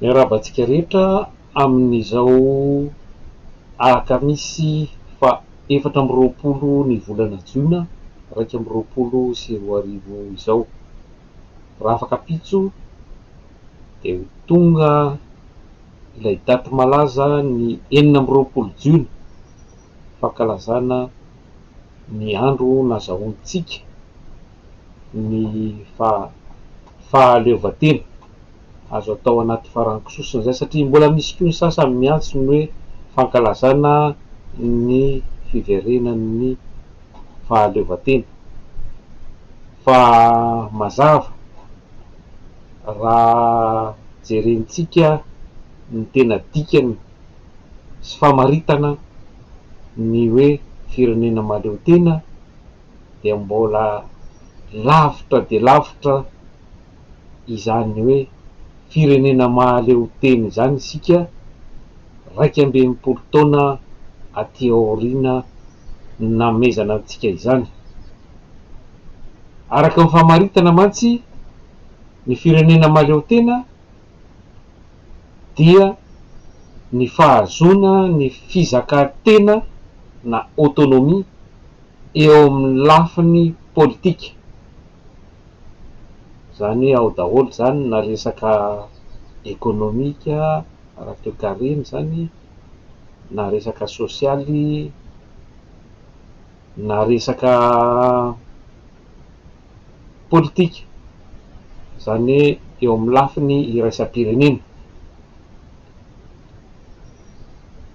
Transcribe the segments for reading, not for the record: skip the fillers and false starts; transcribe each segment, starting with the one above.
Miarabantsika rehetra amin'izao alakamisy fa 24 ny volana Jiona 2020 izao. Raha afaka pitso dia ho tonga ilay daty malaza ny 24 Jiona, fankalazana ny andro nazahoantsika ny fahaleovantena azo atao anaty farankisoa izay, satria mbola misy koa ny sasany miantso ny hoe fankalazana ny fiverenan'ny fahaleovantena. Fa mazava raha jerentsika ny tena dikany sy famaritana ny hoe firenena mahaleo tena dia mbola lavitra dia lavitra izany hoe firenena mahaleo tena izany isika 20 taona aty aoriana namezana antsika izany. Araka ny famaritana mantsy, ny firenena mahaleo tena dia ny fahazoana ny fizakantena na autonomia eo amin'ny lafiny politika. Zany ao daholo zany na resaka ekonomika ara-toe-karena zany, na resaka sosialy, na resaka politika, zany hoe eo amin'ny lafiny iraisam-pirenena.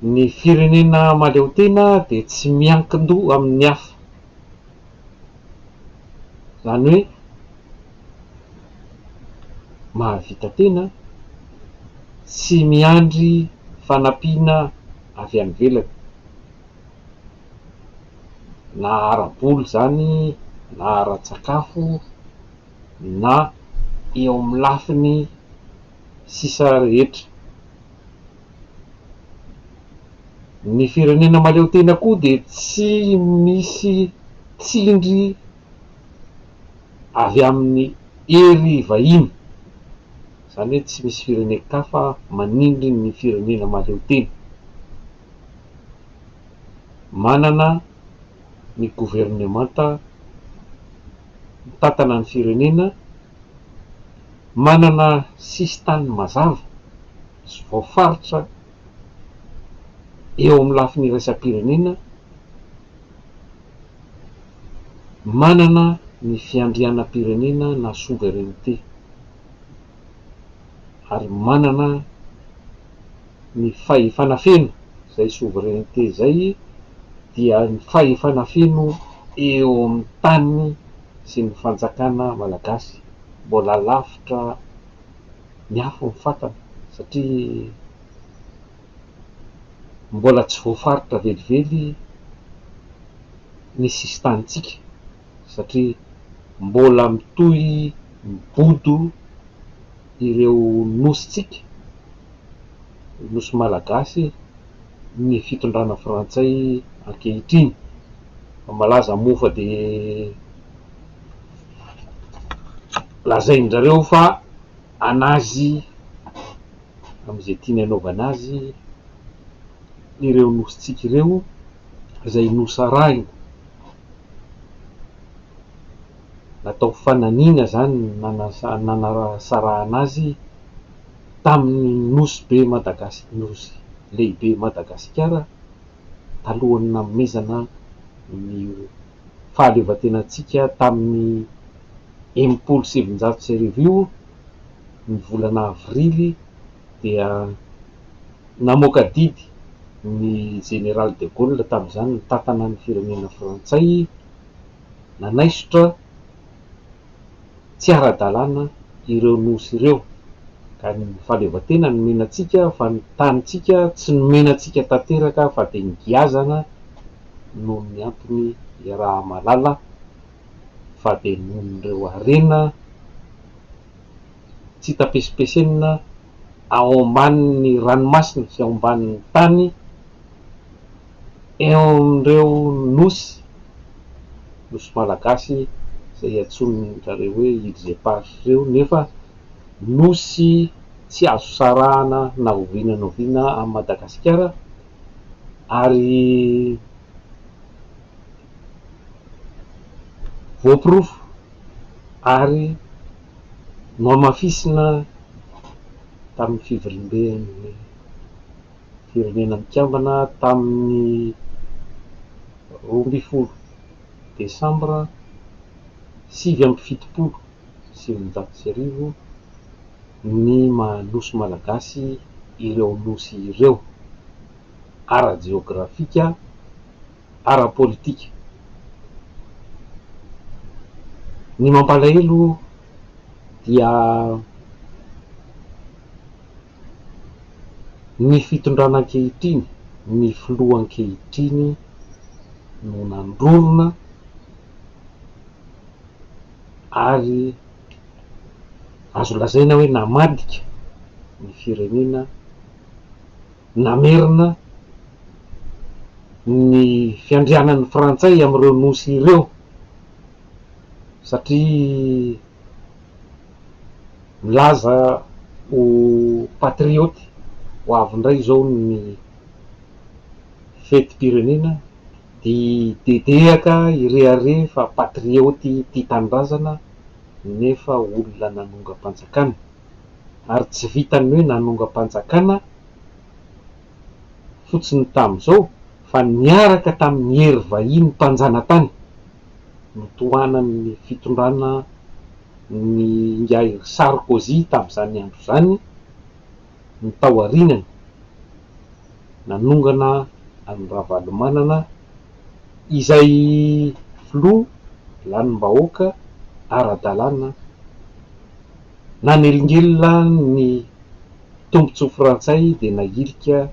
Ny firenena mahaleo tena dia tsy miankin-doha amin'ny hafa, zany hoe mahavita tena tsy miandry fanampiana avy any ivelany, na ara-boly zany na ara-tsakafo na eo amin'ny lafiny sisa rehetra. Ny firenena mahaleo tena koa dia tsy misy tsindry avy amin'ny hery vahiny, zany hoe tsy misy firenen-kafa manindry ny firenena mahaleo tena. Manana ny gouvernemanta mitantana ny firenena, manana sistany mazava sy voafaritra eo amin'ny lafiny iraisam-pirenena, manana ny fiandrianam-pirenena na souveraineté, ary manana ny fahefana feno. Izay souveraineté izay dia ny fahefana feno eo amin'ny tany sy ny fanjakana malagasy. Mbola lavitra ny afo ny fatana, satria mbola tsy voafaritra velively ny sistantsika, satria mbola mitohy mibodo ireo nositsika, nosy malagasy, ny fitondrana frantsay ankehitriny. Malaza moa dia lazain-jareo fa anazy amin'izay tiany anaovana azy ireo nositsika ireo, izay nosarahina natao fananiana zany nanasarahana azy tamin'ny nosy lehibe Madagasikara talohan'ny namezana ny fahaleovantenantsika tamin'ny 1700 ny volana avrily. Dia namoaka didy ny général de Gaulle tamin'izany nitantana ny firenena frantsay, nanaisotra tsy ara-dalàna ireo nosy ireo, ka ny fahaleovantena nomenantsika fa ny tanitsika tsy nomenantsika tanteraka fa dia ngiazana noho ny antony raha malala, fa dia noho ireo harena tsy tapesipesena ao ambanin'ny ranomasina sy ao ambanin'ny tany, eo amin'ireo nosy malagasy izay antsoin'jareo hoe îles Eparses ireo, nefa nosy tsy azo sarahana na oviana amin'ny Madagasikara, ary voapirofo ary noamafisina tamin'ny fiverimben'ny firenena mikambana tamin'ny 12 Desambra 7/7/1970 ny nosy malagasy ireo nosy ireo ara-jeografika, ara-politika. Ny mampalahelo dia ny fitondrana ankehitriny, ny filoha ankehitriny no nandrorona ary azo lazaina hoe namadika ny firenena, namerina ny fiandrianan'ny Frantsay amin'ireo nosy ireo, satria milaza ho patrioty ho avy indray zao ny fetim-pirenena, di dedehaka irehare fa patrioty tia tanindrazana, nefa olona nanonga-panjakana, ary tsy vitany hoe nanonga-panjakana fotsiny tamin'izao, fa niaraka tamin'ny hery vahiny mpanjana tany, notohanan'ny fitondrana ny Ngai Sarkozy tamin'izany andro zany, ny tao arinany nanongana amin'ny Ravalomanana, izay filoha lanim-bahoaka ara-dalàna, nanelingelina ny tombotsoa frantsay dia nahilika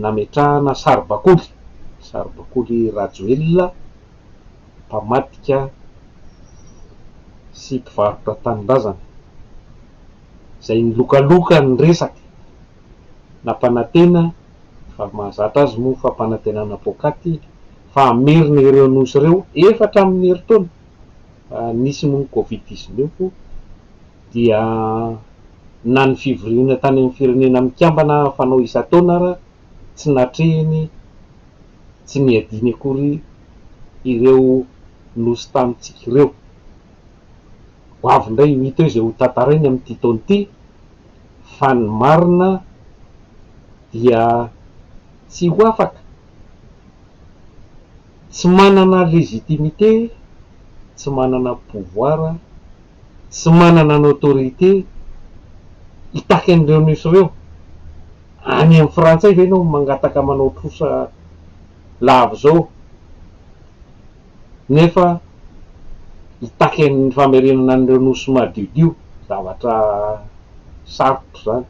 nametrahana saribakoly Rajoelina, mpamadika sy mpivarotra tanindrazana, izay nilokaloka ny resaka nampanantena, fa mahazatra azy moa fampanantenana pôkaty, fa amerina ireo nosy ireo 4 amin'ny herintaona. Nisy moa Covid-19 dia na ny fivoriana tany amin'ny firenena mikambana fanao isan-taona ara tsy natrehiny, tsy niadiny akory ireo nosy tamintsika ireo. Ho avy indray hita hoe izay ho tantarainy amin'ity taona ity, fa ny marina dia tsy ho afaka, tsy manana légitimité, tsy manana pouvoir, tsy manana ny autorité hitaky an'ireo nosy ireo. Any amin'ny Frantsay ve ianao mangataka manao trosa lava zao, nefa hitaky ny famerenana an'ireo nosy madiodio, zavatra sarotra zany.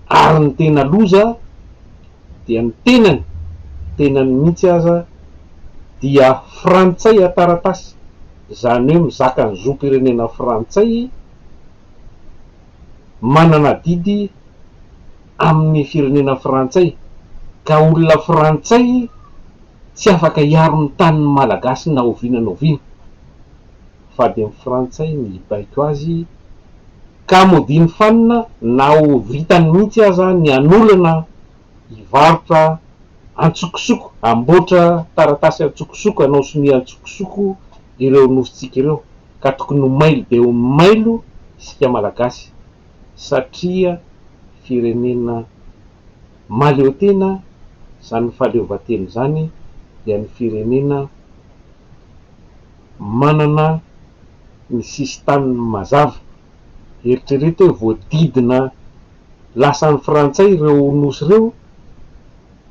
Ary ny tena loza dia ny tenany mihitsy aza dia Frantsay ataratasy, zany hoe mizaka ny zom-pirenena Frantsay manana didy amin'ny firenena Frantsay, ka olona Frantsay tsy afaka hiaro ny tanin'ny malagasy na oviana, fa dia ny Frantsay ny hibaiko azy, ka modiny fanina na ho vitany mihitsy aza ny an'olana hivarotra antsokosoko, amboatra taratasy antsokosoko, anao sonia antsokosoko ireo nositsika ireo, ka tokony ho mailo be ho mailo isika malagasy, satria firenena mahaleo tena, zany fahaleovan-tena zany dia ny firenena manana ny sisin-taniny mazava. Eritrereto hoe voadidina lasan'ny Frantsay ireo nosy ireo,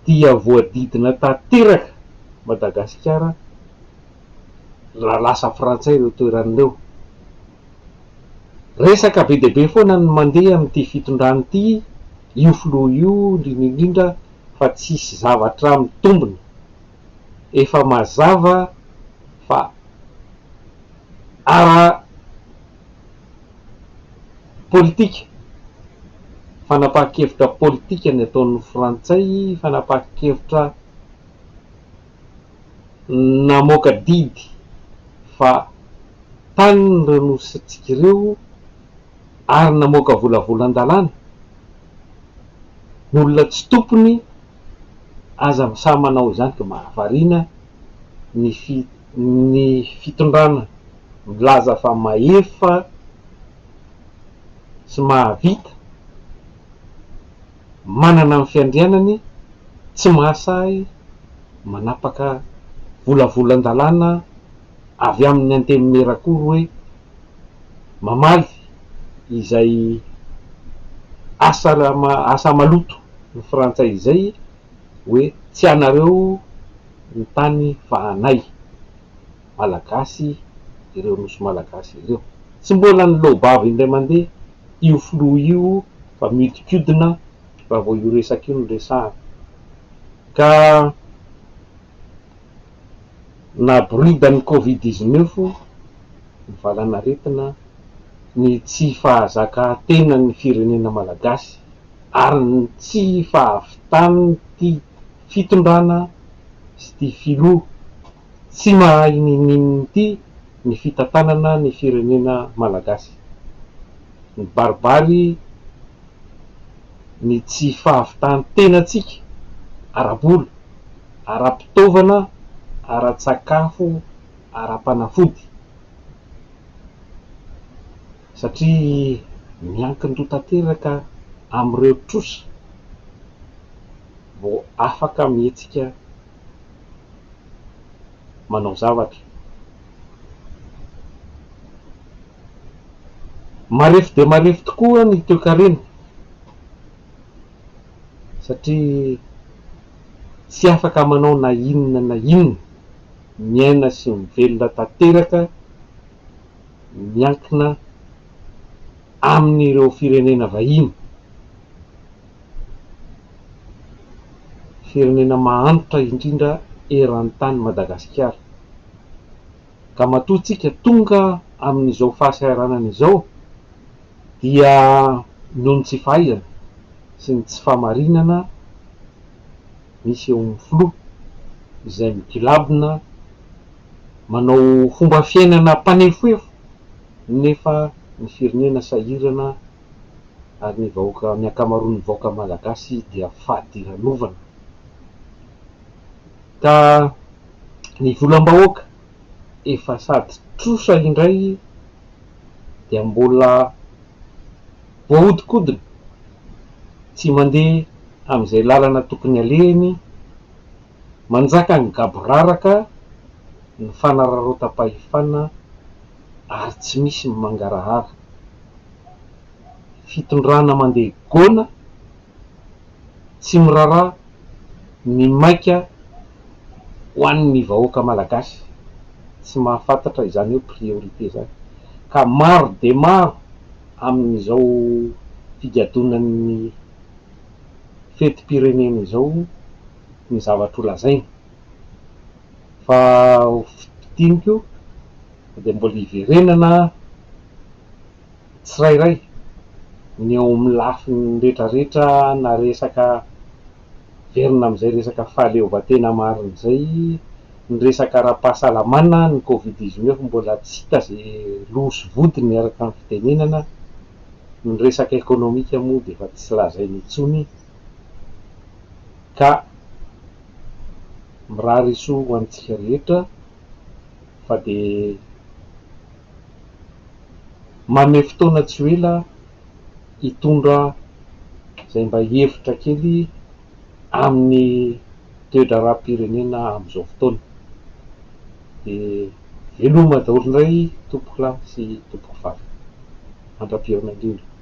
dia voadidina tanteraka Madagasikara raha lasa Frantsay ireo toeran'ireo. Resaka be dia be foana ny mandeha amin'ity fitondrana ity, io filoha io indrindra fa tsisy zavatra mitombina. Efa mazava fa ara-politika, fanapahan-kevitra politika ny ataon'ny Frantsay, fanapahan-kevitra namoaka didy fa tany ny renositsika ireo, ary namoaka volavolan-dalàna N'olona tsy tompony aza samy manao izany ka mahavariana ny fitondrana milaza fa maefa sy mahavita manana amin'ny fiandrianany, tsy mahasahy manapaka volavolan-dalàna avy amin'ny anteny merakory hoe mamaly izay asa maloto ny frantsay izay hoe tsy anareo ny tany fa anay malagasy, ireo nosy malagasy ireo. Tsy mbola ny loabavy indray mandeha io filoha io fa miodikodina raha vao io resaka io no resahana. Ka naboridan'ny Covid-19 ny valanaretina ny tsy fahazakantena ny firenena malagasy ary ny tsy fahavitany ty fitondrana sy ty filoha tsy mahay ninino ty ny fitantanana ny firenena malagasy. Ny baribary ny tsy fahavitantena-tsika ara-bola, ara-pitaovana, ara-tsakafo, ara-panafody, satria miankin-doha tanteraka amin'ireo trosa vao afaka mihetsika manao zavatra. Marefo dia marefo tokoa ny toe-karena satria tsy afaka manao na inona na inona, miaina sy mivelona tanteraka miankina amin'ireo firenena vahiny, firenena mahantra indrindra eran'ny tany Madagasikara. Ka matoa tsika tonga amin'izao fahasahiranana izao dia noho ny tsy fahaizana sy ny tsy fahamarinana misy eo amin'ny filoha izay mikilabona manao fomba fiainana mpanefoefo nefa ny firenena sahirana ary ny vahoaka, ny ankamaroan'ny vahoaka malagasy dia fady ranovana. Ka ny volam-bahoaka efa sady trosa indray dia mbola voahodikodigna, tsy mandeha amin'izay lalana tokony alehany, manjaka ny gaboraraka, ny fanararotam-pahefana ary tsy misy ny mangarahara. Fitondrana mandeha gona, tsy miraharaha, ny maika ho an'ny vahoaka malagasy, tsy mahafantatra izany hoe priorité zany. Ka maro dia maro amin'izao figadonan'ny fetim-pirenena izao ny zavatra ho lazaina fa fitianiko dia mbola hiverenana tsirairay ny eo amin'ny lafiny rehetrarehetra, na resaka verina amin'izay resaka fahaleovantena marina izay, ny resaka ara-pahasalamana, ny Covid-19 mbola tsy hita izay loha sy vodiny araka ny fitenenana, ny resaka ekônômika moa dia efa tsy lazaina intsony. Ka mirary soa ho antsika rehetra fa dia manome fotoana tsy ho ela hitondra izay mba hevitra kely amin'ny toe-draram-pirenena amin'izao fotoana. Dia veloma daholo indray tompoko lahy sy tompoko vavy, mandram-pionana indrindra.